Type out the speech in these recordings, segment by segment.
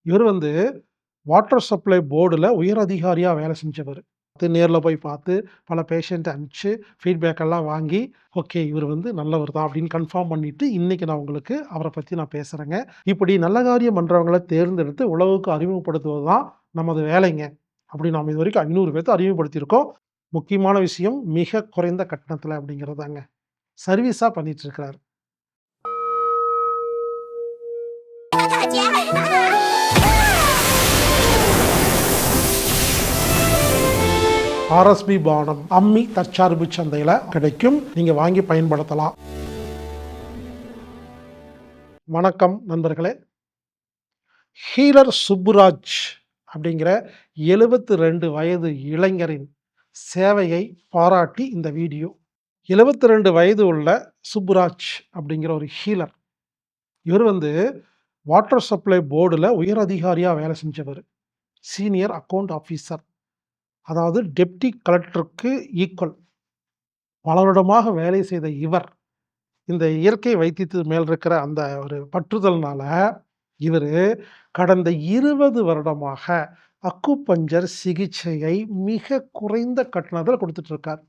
இவர் வந்து water supply போர்டுல உயர் அதிகாரியா வேலை செஞ்சவரு. நேர்ல போய் பார்த்து, பல பேஷண்ட்ட அனுப்பிச்சு, ஃபீட்பேக் எல்லாம் வாங்கி, ஓகே இவர் வந்து நல்லவர் தான் அப்படின்னு கன்ஃபார்ம் பண்ணிட்டு, இன்னைக்கு நான் உங்களுக்கு அவர பத்தி நான் பேசுறேங்க. இப்படி நல்ல காரியம் பண்றவங்கள தேர்ந்தெடுத்து உலகுக்கு அறிமுகப்படுத்துவது தான் நமது வேலைங்க. அப்படி நாம இதுவரைக்கும் 500 பேத்த அறிமுகப்படுத்தியிருக்கோம். முக்கியமான விஷயம் மிக குறைந்த கட்டணத்தில அப்படிங்கிறது தாங்க. சர்வீஸா பண்ணிட்டு இருக்கிறாரு. ஆர்எஸ்பி பானம் அம்மி தற்சார்பு சந்தையில கிடைக்கும். நீங்க வாங்கி பயன்படுத்தலாம். வணக்கம் நண்பர்களே. ஹீலர் சுப்புராஜ் அப்படிங்கிற 72 வயது இளைஞரின் சேவையை பாராட்டி இந்த வீடியோ. 72 வயது உள்ள சுப்புராஜ் அப்படிங்கிற ஒரு ஹீலர். இவர் வந்து வாட்டர் சப்ளை போர்டுல உயர் அதிகாரியா வேலை செஞ்சவர். Senior account officer. அதாவது டெப்டி கலெக்டருக்கு ஈக்குவல். பல வருடமாக வேலை செய்த இவர், இந்த இயற்கை வைத்தியத்து மேல் இருக்கிற அந்த ஒரு பற்றுதல்னால, இவரு கடந்த 20 வருடமாக அக்குபஞ்சர் சிகிச்சையை மிக குறைந்த கட்டணத்தில குடுத்துட்டு இருக்கார்.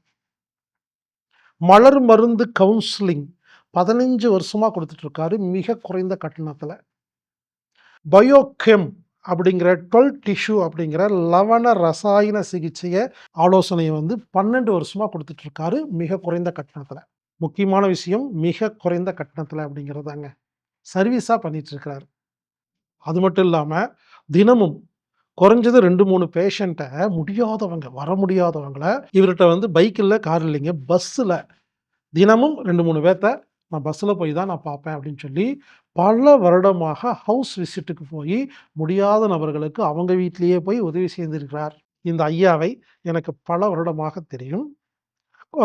மலர் மருந்து கவுன்சிலிங் 15 வருஷமா குடுத்துட்டு இருக்காரு, மிக குறைந்த கட்டணத்தில. பயோகெம் அப்படிங்கிற 12 டிஷ்யூ அப்படிங்கிற லவண ரசாயன சிகிச்சைய ஆலோசனைய வந்து 12 வருஷமா குடுத்துட்டு இருக்காரு, மிக குறைந்த கட்டணத்தில. முக்கியமான விஷயம் மிக குறைந்த கட்டணத்தில அப்படிங்கிறது தாங்க. சர்வீஸா பண்ணிட்டு இருக்கிறாரு. அது மட்டும் இல்லாம, தினமும் குறைஞ்சது 2, 3 பேஷண்ட்ட முடியாதவங்க, வர முடியாதவங்கள இவர்ட்ட வந்து பைக் இல்ல, கார் இல்லைங்க, பஸ்ஸுல தினமும் 2, 3 பேத்த நான் பஸ்ஸுல போய் தான் நான் பார்ப்பேன் அப்படின்னு சொல்லி, பல வருடமாக ஹவுஸ் விசிட்டுக்கு போயி, முடியாத நபர்களுக்கு அவங்க வீட்டிலேயே போய் உதவி செய்திருக்கிறார். இந்த ஐயாவை எனக்கு பல வருடமாக தெரியும்.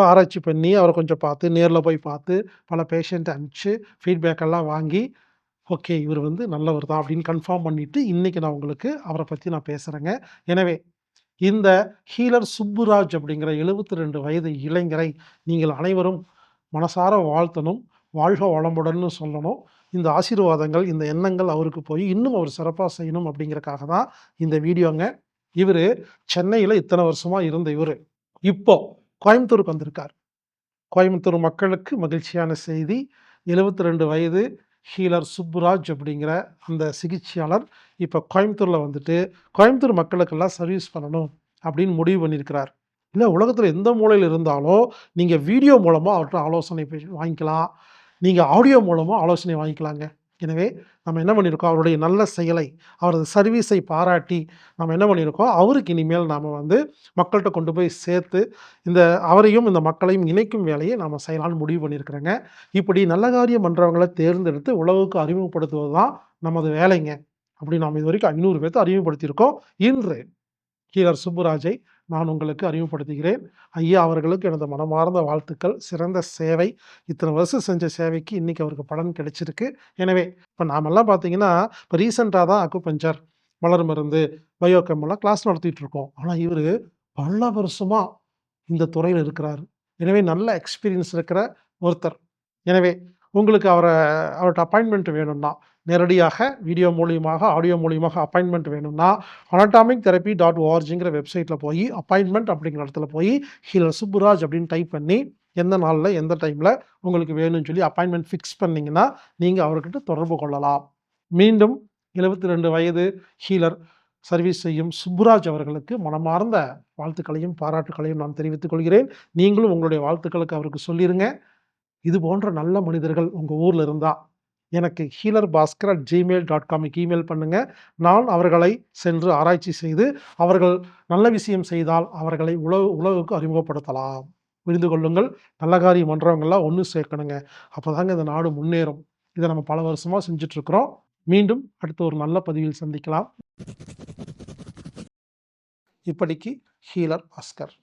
ஆராய்ச்சி பண்ணி, அவர கொஞ்சம் பார்த்து, நேர்ல போய் பார்த்து, பல பேஷண்ட்ட அனுப்பிச்சு, ஃபீட்பேக் எல்லாம் வாங்கி, ஓகே இவர் வந்து நல்லவர் தான் அப்படின்னு கன்ஃபார்ம் பண்ணிட்டு, இன்னைக்கு நான் உங்களுக்கு அவர பத்தி நான் பேசுறேங்க. எனவே, இந்த ஹீலர் சுப்புராஜ் அப்படிங்கிற 72 வயது இளைஞரை நீங்கள் அனைவரும் மனசார வாழ்த்தணும். வாழ்க வளமுடன்னு சொல்லணும். இந்த ஆசீர்வாதங்கள், இந்த எண்ணங்கள் அவருக்கு போய் இன்னும் அவர் சிறப்பா செய்யணும் அப்படிங்கிறக்காக தான் இந்த வீடியோங்க. இவரு சென்னையில இத்தன வருஷமா இருந்த இவரு, இப்போ கோயம்புத்தூருக்கு வந்திருக்கார். கோயம்புத்தூர் மக்களுக்கு மகிழ்ச்சியான செய்தி. 72 வயது ஹீலர் சுப்புராஜ் அப்படிங்கிற அந்த சிகிச்சையாளர் இப்ப கோயம்புத்தூர்ல வந்துட்டு, கோயம்புத்தூர் மக்களுக்கெல்லாம் சர்வீஸ் பண்ணணும் அப்படின்னு முடிவு பண்ணியிருக்கிறார். இல்ல உலகத்துல எந்த மூலையில இருந்தாலும், நீங்க வீடியோ மூலமா அவர்ட்ட ஆலோசனை வாங்கிக்கலாம். நீங்க ஆடியோ மூலமா ஆலோசனை வாங்கிக்கலாங்க. எனவே நம்ம என்ன பண்ணியிருக்கோம், அவருடைய நல்ல செயலை, அவரது சர்வீஸை பாராட்டி, நம்ம என்ன பண்ணியிருக்கோம், அவருக்கு இனிமேல் நாம வந்து மக்கள்ட்ட கொண்டு போய் சேர்த்து, இந்த அவரையும் இந்த மக்களையும் இணைக்கும் வேலையை நாம செய்யலாம்னு முடிவு பண்ணியிருக்கிறேங்க. இப்படி நல்ல காரியம் பண்றவங்கள தேர்ந்தெடுத்து உலகுக்கு அறிமுகப்படுத்துவது தான் நமது வேலைங்க. அப்படி நாம இதுவரைக்கும் 500 பேத்த அறிமுகப்படுத்தியிருக்கோம். இன்று ஹீலர் சுப்புராஜை நான் உங்களுக்கு அறிமுகப்படுத்துகிறேன். ஐயா அவர்களுக்கு எனது மனமார்ந்த வாழ்த்துக்கள். சிறந்த சேவை. இத்தனை வருஷம் செஞ்ச சேவைக்கு இன்னைக்கு அவருக்கு பலன் கிடைச்சிருக்கு. எனவே இப்ப நாமெல்லாம் பார்த்தீங்கன்னா, இப்ப ரீசென்ட்டா தான் அக்குபஞ்சர், மலர் மருந்து, பயோகெம் எல்லாம் கிளாஸ் நடத்திட்டு இருக்கோம். ஆனா இவரு பல வருஷமா இந்த துறையில இருக்கிறாரு. எனவே நல்ல எக்ஸ்பீரியன்ஸ் இருக்கிற ஒருத்தர். எனவே உங்களுக்கு அவர்ட்ட அப்பாயின்ட்மென்ட் வேணும்னா, நேரடியாக வீடியோ மூலியமாக, ஆடியோ மூலியமாக அப்பாயின்ட்மென்ட் வேணும்னா, anatomictherapy.orgங்கிற வெப்சைட்ல போயி அப்பாயின்ட்மென்ட் அப்படிங்கிற இடத்துல போயி, ஹீலர் சுப்புராஜ் அப்படின்னு டைப் பண்ணி, எந்த நாள்ல, எந்த டைம்ல உங்களுக்கு வேணும்னு சொல்லி அப்பாயின்ட்மென்ட் ஃபிக்ஸ் பண்ணீங்கன்னா, நீங்க அவர்கிட்ட தொடர்பு கொள்ளலாம். மீண்டும் 72 வயது ஹீலர் சர்வீஸ் செய்யும் சுப்புராஜ் அவர்களுக்கு மனமார்ந்த வாழ்த்துக்களையும், பாராட்டுக்களையும் நான் தெரிவித்துக் கொள்கிறேன். நீங்களும் உங்களுடைய வாழ்த்துக்களுக்கு அவருக்கு சொல்லிருங்க. இது போன்ற நல்ல மனிதர்கள் உங்க ஊர்ல இருந்தா, எனக்கு healerbaskar@gmail.comக்கு இமெயில் பண்ணுங்க. நான் அவர்களை சென்று ஆராய்ச்சி செய்து, அவர்கள் நல்ல விஷயம் செய்தால், அவர்களை உலகுக்கு அறிமுகப்படுத்தலாம். புரிந்து கொள்ளுங்கள். நல்ல காரியம் பண்றவங்கலாம் ஒண்ணு சேர்க்கணுங்க. அப்பதாங்க இந்த நாடு முன்னேறும். இத நம்ம பல வருஷமா செஞ்சுட்டு இருக்கிறோம். மீண்டும் அடுத்த ஒரு நல்ல பதிவில் சந்திக்கலாம். இப்படிக்கு ஹீலர் பாஸ்கர்.